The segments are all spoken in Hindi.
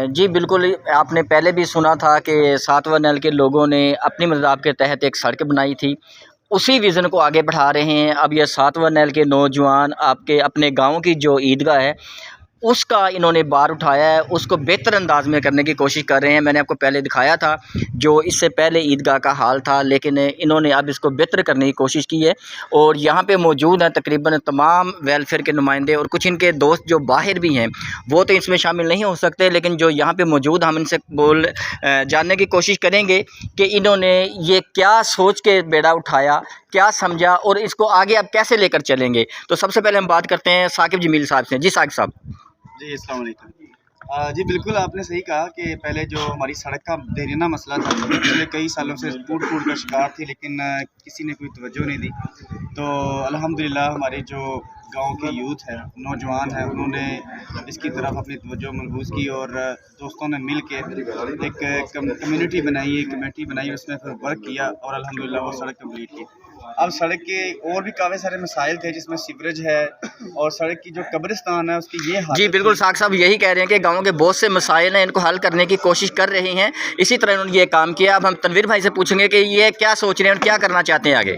जी बिल्कुल, आपने पहले भी सुना था कि सातवां नल के लोगों ने अपनी मदद के तहत एक सड़क बनाई थी। उसी विज़न को आगे बढ़ा रहे हैं। अब ये सातवां नल के नौजवान आपके अपने गाँव की जो ईदगाह है, उसका इन्होंने बार उठाया है, उसको बेहतर अंदाज़ में करने की कोशिश कर रहे हैं। मैंने आपको पहले दिखाया था जो इससे पहले ईदगाह का हाल था, लेकिन इन्होंने अब इसको बेहतर करने की कोशिश की है। और यहाँ पे मौजूद हैं तकरीबन तमाम वेलफेयर के नुमाइंदे और कुछ इनके दोस्त जो बाहर भी हैं, वो तो इसमें शामिल नहीं हो सकते, लेकिन जो यहाँ पे मौजूद, हम इनसे जानने की कोशिश करेंगे कि इन्होंने ये क्या सोच के बेड़ा उठाया, क्या समझा और इसको आगे अब कैसे लेकर चलेंगे। तो सबसे पहले हम बात करते हैं साकिब जमील साहब से। जी साकिब साहब। जी अस्सलाम वालेकुम। जी बिल्कुल, आपने सही कहा कि पहले जो हमारी सड़क का देरीना मसला था, पिछले कई सालों से टूट का शिकार थी, लेकिन किसी ने कोई तवज्जो नहीं दी। तो अल्हम्दुलिल्लाह हमारे जो गांव के यूथ है, नौजवान है, उन्होंने इसकी तरफ अपनी तवज्जो मरकूज़ की और दोस्तों ने मिल के एक कम्युनिटी बनाई, एक कमेटी बनाई, उसमें फिर वर्क किया और अल्हम्दुलिल्लाह वो सड़क कम्प्लीट की। अब सड़क के और भी काफ़ी सारे मसाइल थे, जिसमें सीवरेज है और सड़क की जो कब्रिस्तान है उसकी ये जी बिल्कुल, साकिब साहब यही कह रहे हैं कि गाँव के बहुत से मसाइल हैं, इनको हल करने की कोशिश कर रहे हैं। इसी तरह इन्होंने ये काम किया। अब हम तनवीर भाई से पूछेंगे कि ये क्या सोच रहे हैं और क्या करना चाहते हैं आगे।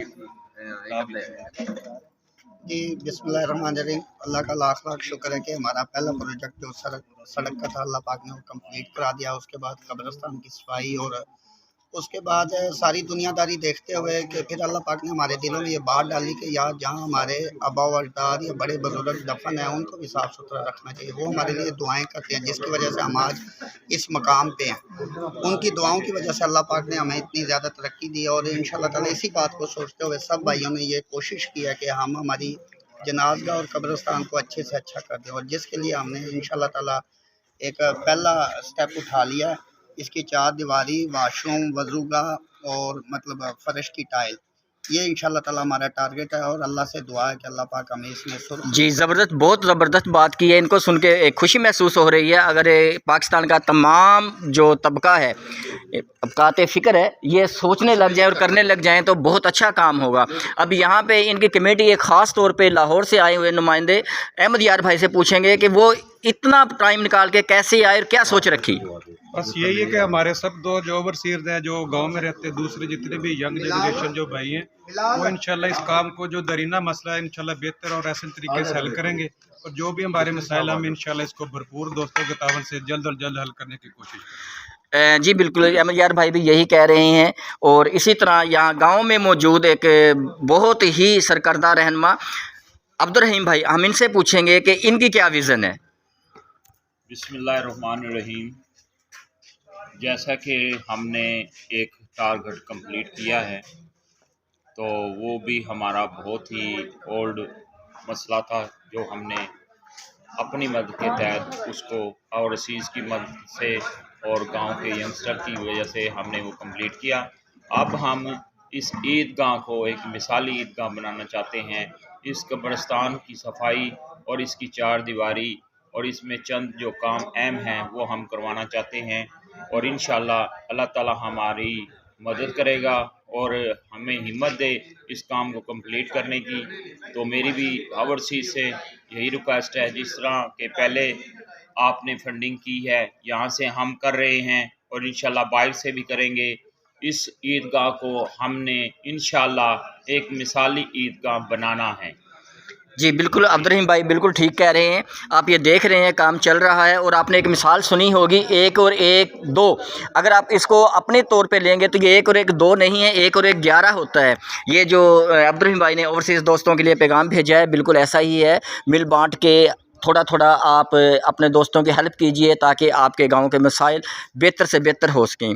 जी बिस्मिल्लाहिर्रहमानिर्रहीम। अल्लाह का लाख लाख शुक्र है कि हमारा पहला प्रोजेक्ट जो सड़क का था, अल्लाह पाक ने वो कंप्लीट करा दिया। उसके बाद कब्रिस्तान की सफाई और उसके बाद सारी दुनियादारी देखते हुए कि फिर अल्लाह पाक ने हमारे दिलों में ये बात डाली कि यार जहाँ हमारे आबा व अजदाद या बड़े बुजुर्ग दफन हैं, उनको भी साफ़ सुथरा रखना चाहिए। वो हमारे लिए दुआएं करते हैं, जिसकी वजह से हम आज इस मकाम पे हैं। उनकी दुआओं की वजह से अल्लाह पाक ने हमें इतनी ज़्यादा तरक्की दी और इंशाअल्लाह ताला इसी बात को सोचते हुए सब भाइयों ने ये कोशिश की है कि हम हमारी जनाज़गाह और कब्रिस्तान को अच्छे से अच्छा कर दें, और जिसके लिए हमने इंशाअल्लाह ताला एक पहला स्टेप उठा लिया। इसकी चार दीवारी, वाशरूम, वज़ूगाह और मतलब फ़र्श की टाइल, ये इंशाअल्लाह ताला हमारा टारगेट है और अल्लाह से दुआ है कि अल्लाह पाक हमें इसमें जी ज़बरदस्त, बहुत ज़बरदस्त बात की है। इनको सुन के एक खुशी महसूस हो रही है। अगर पाकिस्तान का तमाम जो तबका है, तबकात फ़िक्र है, ये सोचने लग जाए और करने लग जाएँ तो बहुत अच्छा काम होगा। अब यहाँ पे इनकी कमेटी एक ख़ास तौर पे लाहौर से आए हुए नुमाइंदे अहमद यार भाई से पूछेंगे कि वो इतना टाइम निकाल के कैसे आए और क्या सोच रखी। बस यही है कि हमारे सब दो जो ओवरसीयर्स हैं, जो गांव में रहते हैं, दूसरे जितने भी यंग जनरेशन जो भाई हैं, वो इंशाल्लाह इस काम को जो दरीना मसला है इंशाल्लाह बेहतर और ऐसे तरीके से हल करेंगे। और जो भी हमारे मसाइल, हम इंशाल्लाह इसको भरपूर दोस्तों के तावन से जल्द और जल्द हल करने की कोशिश करेंगे। जी बिल्कुल, अहमद यार भाई भी यही कह रहे हैं। और इसी तरह यहाँ गाँव में मौजूद एक बहुत ही सरकर्दा रहनुमा अब्दुर्रहीम भाई, हम इनसे पूछेंगे कि इनकी क्या विज़न है। बिस्मिल्लाहिर्रहमानिर्रहीम। जैसा कि हमने एक टारगेट कंप्लीट किया है, तो वो भी हमारा बहुत ही ओल्ड मसला था, जो हमने अपनी मदद के तहत उसको ओवरसीज़ की मदद से और गांव के यंगस्टर की वजह से हमने वो कंप्लीट किया। अब हम इस ईदगाह को एक मिसाली ईदगाह बनाना चाहते हैं। इस कब्रिस्तान की सफाई और इसकी चार दीवारी और इसमें चंद जो काम अहम हैं वो हम करवाना चाहते हैं, और इंशाअल्लाह अल्लाह ताला हमारी मदद करेगा और हमें हिम्मत दे इस काम को कंप्लीट करने की। तो मेरी भी ओवरसीज़ से यही रिक्वेस्ट है, जिस तरह के पहले आपने फंडिंग की है, यहाँ से हम कर रहे हैं और इंशाअल्लाह बाहर से भी करेंगे। इस ईदगाह को हमने इंशाअल्लाह एक मिसाली ईदगाह बनाना है। जी बिल्कुल, अब्दुर्रहीम भाई बिल्कुल ठीक कह रहे हैं। आप ये देख रहे हैं काम चल रहा है और आपने एक मिसाल सुनी होगी, 1 और 1 2। अगर आप इसको अपने तौर पे लेंगे तो ये 1 और 1 2 नहीं है, 1 और 1 11 होता है। ये जो अब्दुर्रहीम भाई ने ओवरसीज़ दोस्तों के लिए पैगाम भेजा है, बिल्कुल ऐसा ही है। मिल बाँट के थोड़ा थोड़ा आप अपने दोस्तों की हेल्प कीजिए ताकि आपके गाँव के मसाइल बेहतर से बेहतर हो सकें।